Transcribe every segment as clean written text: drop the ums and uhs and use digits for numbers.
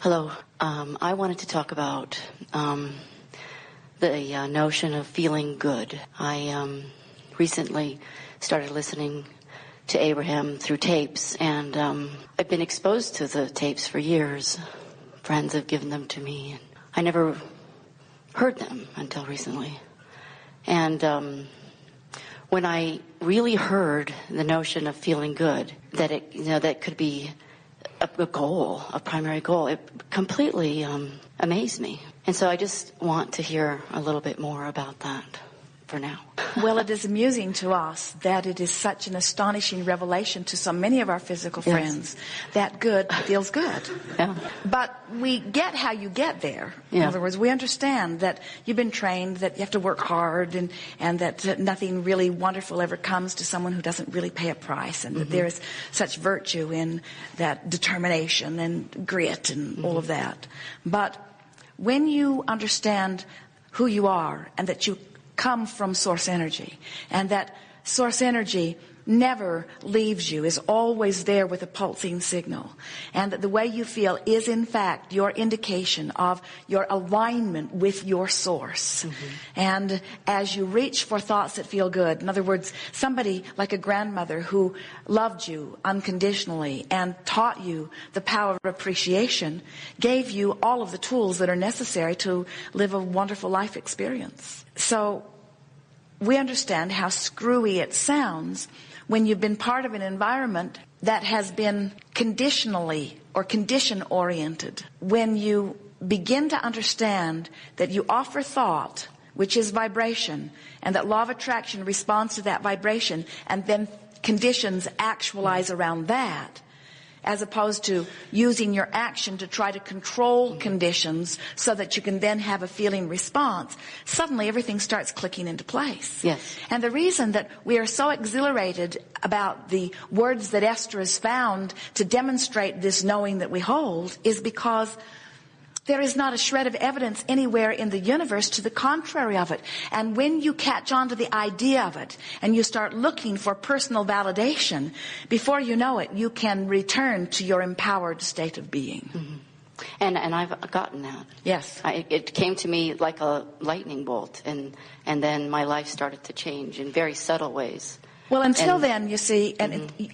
Hello. I wanted to talk about the notion of feeling good. I recently started listening to Abraham through tapes, and I've been exposed to the tapes for years. Friends have given them to me, and I never heard them until recently. And when I really heard the notion of feeling good, that it, that could be a goal, a primary goal, it completely amazed me. And so I just want to hear a little bit more about that for now. Well, it is amusing to us that it is such an astonishing revelation to so many of our physical friends that good feels good. Yeah. But we get how you get there. Yeah. In other words, we understand that you've been trained that you have to work hard and that nothing really wonderful ever comes to someone who doesn't really pay a price, and that there is such virtue in that determination and grit and all of that. But when you understand who you are and that you come from source energy, and that source energy never leaves you, is always there with a pulsing signal, and that the way you feel is in fact your indication of your alignment with your source. And as you reach for thoughts that feel good, in other words, somebody like a grandmother who loved you unconditionally and taught you the power of appreciation, gave you all of the tools that are necessary to live a wonderful life experience. So we understand how screwy it sounds when you've been part of an environment that has been conditionally or condition-oriented. When you begin to understand that you offer thought, which is vibration, and that law of attraction responds to that vibration, and then conditions actualize around that, as opposed to using your action to try to control conditions so that you can then have a feeling response, suddenly everything starts clicking into place. Yes. And the reason that we are so exhilarated about the words that Esther has found to demonstrate this knowing that we hold is because there is not a shred of evidence anywhere in the universe to the contrary of it. And when you catch on to the idea of it and you start looking for personal validation, before you know it, you can return to your empowered state of being. And I've gotten that. Yes. It came to me like a lightning bolt, and then my life started to change in very subtle ways. Well, until then, you see,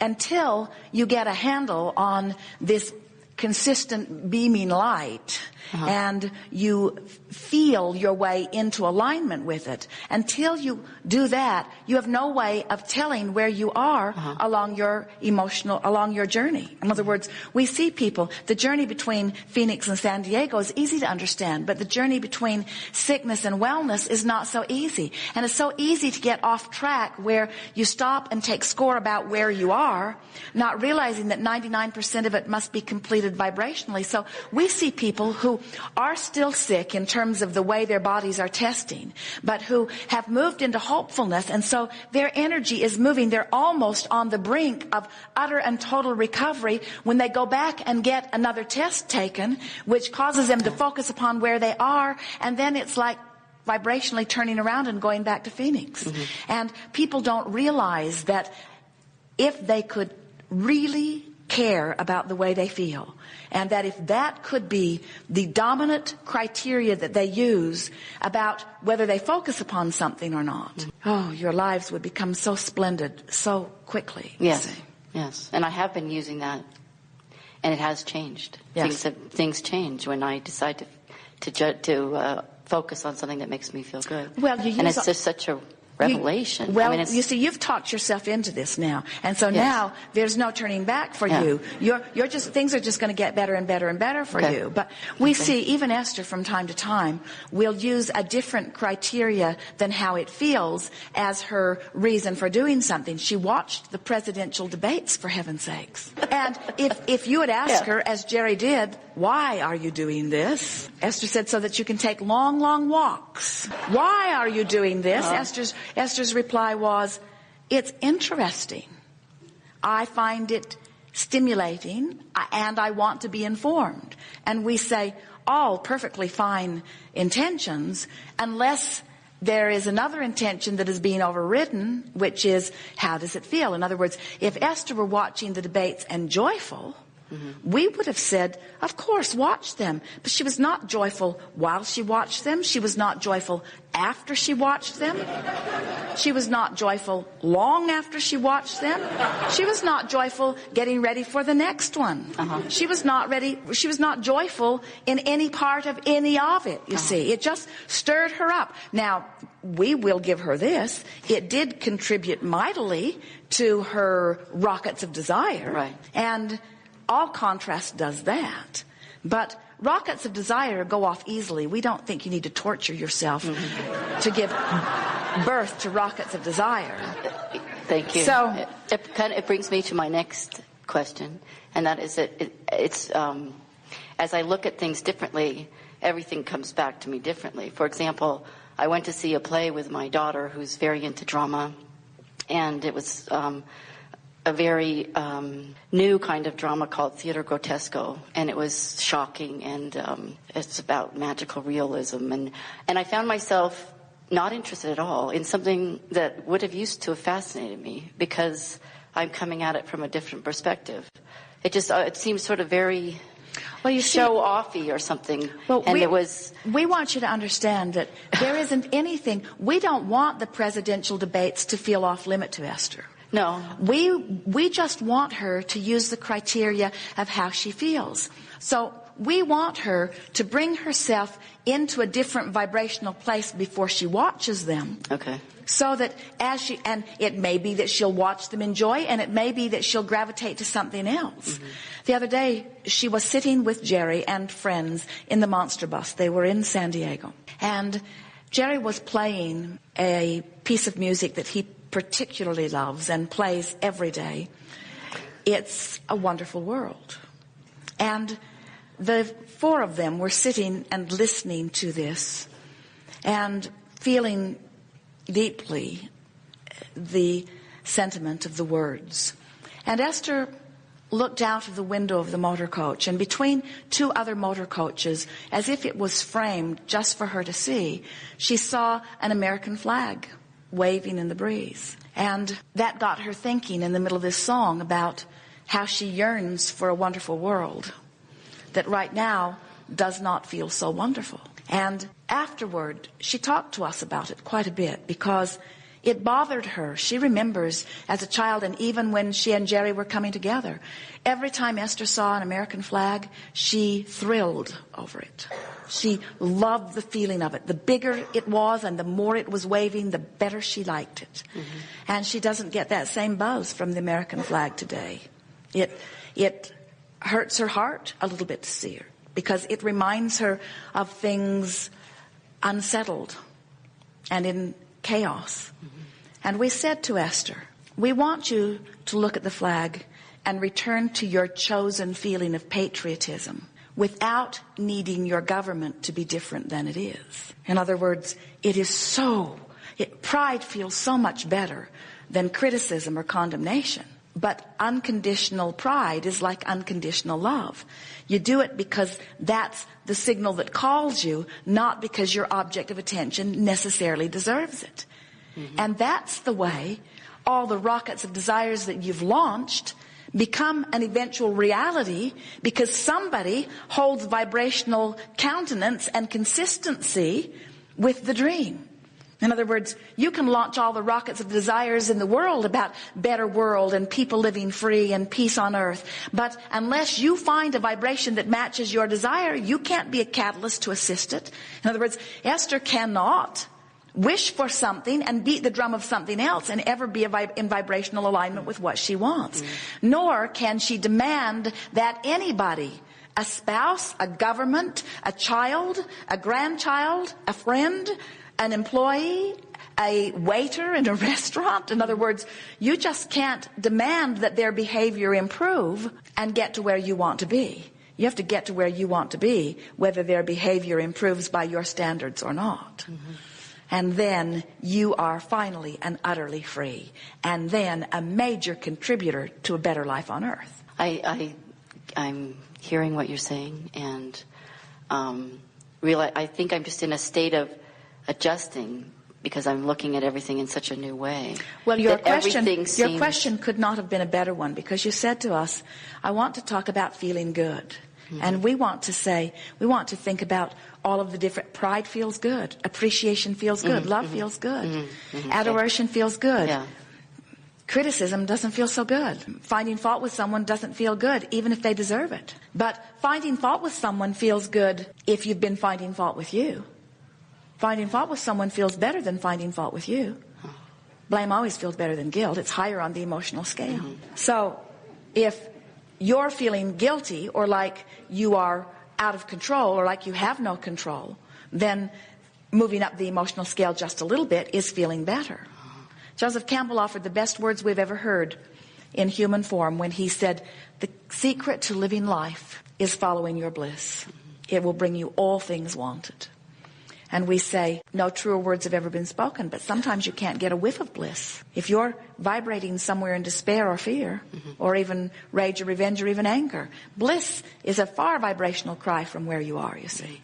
until you get a handle on this consistent beaming light, and you feel your way into alignment with it, until you do that, you have no way of telling where you are along your along your journey. In other words, we see people, the journey between Phoenix and San Diego is easy to understand, but the journey between sickness and wellness is not so easy. And it's so easy to get off track where you stop and take score about where you are, not realizing that 99% of it must be completed vibrationally. So we see people who are still sick in terms of the way their bodies are testing, but who have moved into hopefulness, and so their energy is moving. They're almost on the brink of utter and total recovery when they go back and get another test taken, which causes them to focus upon where they are, and then it's like vibrationally turning around and going back to Phoenix. And people don't realize that if they could really care about the way they feel, and that if that could be the dominant criteria that they use about whether they focus upon something or not, your lives would become so splendid so quickly. Yes, yes. And I have been using that, and it has changed. Yes. Things change when I decide to focus on something that makes me feel good. Well, and it's just such a revelation. Well, I mean, you see, you've talked yourself into this now, and so now there's no turning back for you. You're just, things are just going to get better and better and better for you. But we see even Esther from time to time will use a different criteria than how it feels as her reason for doing something. She watched the presidential debates, for heaven's sakes. And if you had asked her, as Jerry did, why are you doing this? Esther said, so that you can take long, long walks. Why are you doing this? Esther's reply was, it's interesting. I find it stimulating, and I want to be informed. And we say, all perfectly fine intentions, unless there is another intention that is being overridden, which is, how does it feel? In other words, if Esther were watching the debates and joyful, We would have said, of course, watch them. But she was not joyful while she watched them. She was not joyful after she watched them. She was not joyful long after she watched them. She was not joyful getting ready for the next one. She was not joyful in any part of any of it, you see. It just stirred her up. Now, we will give her this. It did contribute mightily to her rockets of desire. Right. And all contrast does that. But rockets of desire go off easily. We don't think you need to torture yourself to give birth to rockets of desire. Thank you. So it brings me to my next question, and that is that it's as I look at things differently, everything comes back to me differently. For example, I went to see a play with my daughter who's very into drama, and it was a very new kind of drama called theater grotesco, and it was shocking, and it's about magical realism, and I found myself not interested at all in something that would have used to have fascinated me, because I'm coming at it from a different perspective. It just it seems sort of very show-offy or something. Well, and we want you to understand that there isn't anything. We don't want the presidential debates to feel off limit to Esther. No. We just want her to use the criteria of how she feels. So we want her to bring herself into a different vibrational place before she watches them. Okay. So that and it may be that she'll watch them in joy, and it may be that she'll gravitate to something else. The other day, she was sitting with Jerry and friends in the Monster Bus. They were in San Diego. And Jerry was playing a piece of music that he particularly loves and plays every day. It's A Wonderful World. And the four of them were sitting and listening to this and feeling deeply the sentiment of the words. And Esther looked out of the window of the motor coach, and between two other motor coaches, as if it was framed just for her to see, she saw an American flag waving in the breeze. And that got her thinking in the middle of this song about how she yearns for a wonderful world that right now does not feel so wonderful. And afterward, she talked to us about it quite a bit because it bothered her. She remembers as a child, and even when she and Jerry were coming together, every time Esther saw an American flag, she thrilled over it. She loved the feeling of it. The bigger it was and the more it was waving, the better she liked it. And she doesn't get that same buzz from the American flag today. It hurts her heart a little bit to see her, because it reminds her of things unsettled and in chaos. And we said to Esther, we want you to look at the flag and return to your chosen feeling of patriotism without needing your government to be different than it is. In other words, pride feels so much better than criticism or condemnation. But unconditional pride is like unconditional love. You do it because that's the signal that calls you, not because your object of attention necessarily deserves it. And that's the way all the rockets of desires that you've launched become an eventual reality, because somebody holds vibrational countenance and consistency with the dream. In other words, you can launch all the rockets of desires in the world about better world and people living free and peace on earth. But unless you find a vibration that matches your desire, you can't be a catalyst to assist it. In other words, Esther cannot wish for something and beat the drum of something else and ever be in vibrational alignment with what she wants. Nor can she demand that anybody, a spouse, a government, a child, a grandchild, a friend, an employee, a waiter in a restaurant. In other words, you just can't demand that their behavior improve and get to where you want to be. You have to get to where you want to be, whether their behavior improves by your standards or not. And then you are finally and utterly free, and then a major contributor to a better life on earth. I'm hearing what you're saying, and I think I'm just in a state of adjusting, because I'm looking at everything in such a new way. Well, your Everything seems... question could not have been a better one, because you said to us, I want to talk about feeling good. Mm-hmm. And we want to think about all of the different, pride feels good, appreciation feels good, mm-hmm. love mm-hmm. feels good, mm-hmm. adoration feels good. Yeah. Criticism doesn't feel so good. Finding fault with someone doesn't feel good, even if they deserve it. But finding fault with someone feels good if you've been finding fault with you. Finding fault with someone feels better than finding fault with you. Blame always feels better than guilt. It's higher on the emotional scale. Mm-hmm. So if you're feeling guilty, or like you are out of control, or like you have no control, then moving up the emotional scale just a little bit is feeling better. Joseph Campbell offered the best words we've ever heard in human form when he said, the secret to living life is following your bliss. It will bring you all things wanted. And we say, no truer words have ever been spoken, but sometimes you can't get a whiff of bliss. If you're vibrating somewhere in despair or fear, mm-hmm. or even rage or revenge or even anger, bliss is a far vibrational cry from where you are, you see.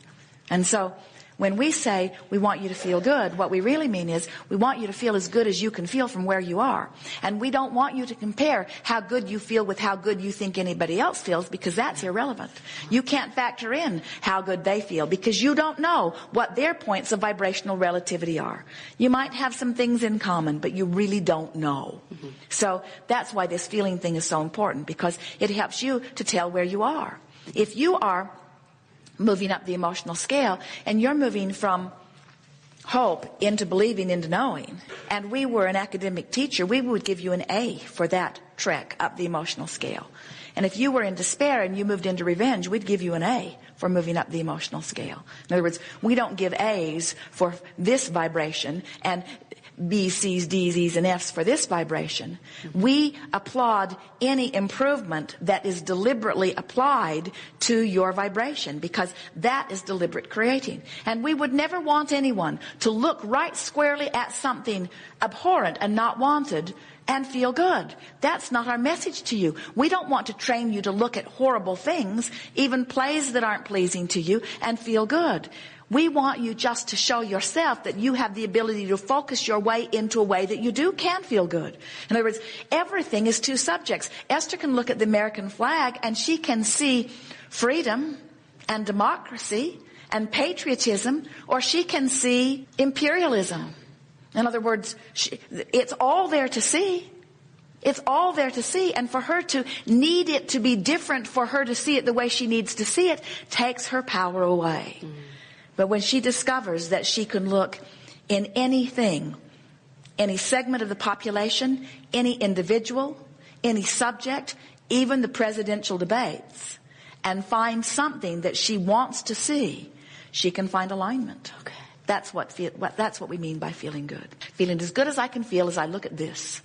And so when we say we want you to feel good, what we really mean is we want you to feel as good as you can feel from where you are. And we don't want you to compare how good you feel with how good you think anybody else feels, because that's irrelevant. You can't factor in how good they feel, because you don't know what their points of vibrational relativity are. You might have some things in common, but you really don't know. Mm-hmm. So that's why this feeling thing is so important, because it helps you to tell where you are. If you are moving up the emotional scale, and you're moving from hope into believing into knowing, and we were an academic teacher, we would give you an A for that trek up the emotional scale. And if you were in despair and you moved into revenge, we'd give you an A for moving up the emotional scale. In other words, we don't give A's for this vibration and B's, C's, D's, E's, and F's for this vibration. We applaud any improvement that is deliberately applied to your vibration, because that is deliberate creating. And we would never want anyone to look right squarely at something abhorrent and not wanted and feel good. That's not our message to you. We don't want to train you to look at horrible things, even plays that aren't pleasing to you, and feel good. We want you just to show yourself that you have the ability to focus your way into a way that you can feel good. In other words, everything is two subjects. Esther can look at the American flag and she can see freedom and democracy and patriotism, or she can see imperialism. In other words, it's all there to see. It's all there to see. And for her to need it to be different, for her to see it the way she needs to see it, takes her power away. Mm. But when she discovers that she can look in anything, any segment of the population, any individual, any subject, even the presidential debates, and find something that she wants to see, she can find alignment. Okay. That's what we mean by feeling good. Feeling as good as I can feel as I look at this.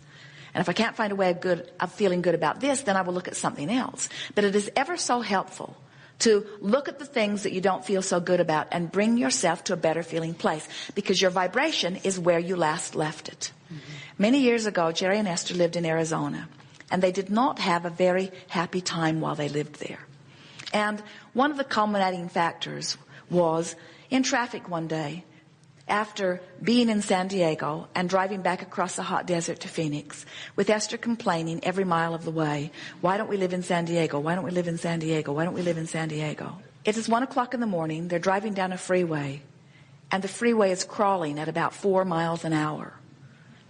And if I can't find a way of feeling good about this, then I will look at something else. But it is ever so helpful to look at the things that you don't feel so good about and bring yourself to a better feeling place, because your vibration is where you last left it. Mm-hmm. Many years ago, Jerry and Esther lived in Arizona, and they did not have a very happy time while they lived there. And one of the culminating factors was in traffic one day, after being in San Diego and driving back across the hot desert to Phoenix, with Esther complaining every mile of the way, why don't we live in San Diego? Why don't we live in San Diego? Why don't we live in San Diego? It is 1 o'clock in the morning. They're driving down a freeway, and the freeway is crawling at about 4 miles an hour.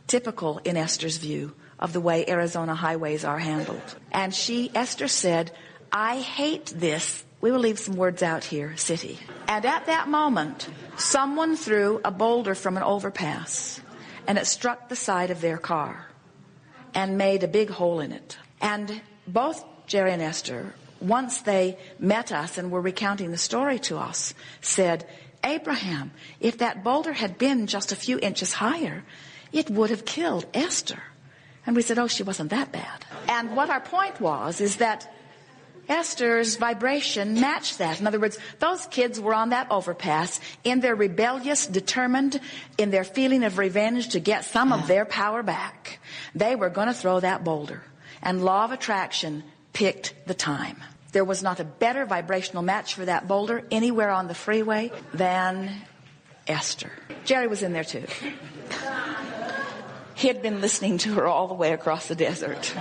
Typical, in Esther's view, of the way Arizona highways are handled. And Esther said, I hate this. We will leave some words out here, city. And at that moment, someone threw a boulder from an overpass, and it struck the side of their car and made a big hole in it. And both Jerry and Esther, once they met us and were recounting the story to us, said, Abraham, if that boulder had been just a few inches higher, it would have killed Esther. And we said, oh, she wasn't that bad. And what our point was is that Esther's vibration matched that. In other words, those kids were on that overpass in their rebellious, determined, in their feeling of revenge to get some of their power back. They were going to throw that boulder. And law of attraction picked the time. There was not a better vibrational match for that boulder anywhere on the freeway than Esther. Jerry was in there too. He had been listening to her all the way across the desert.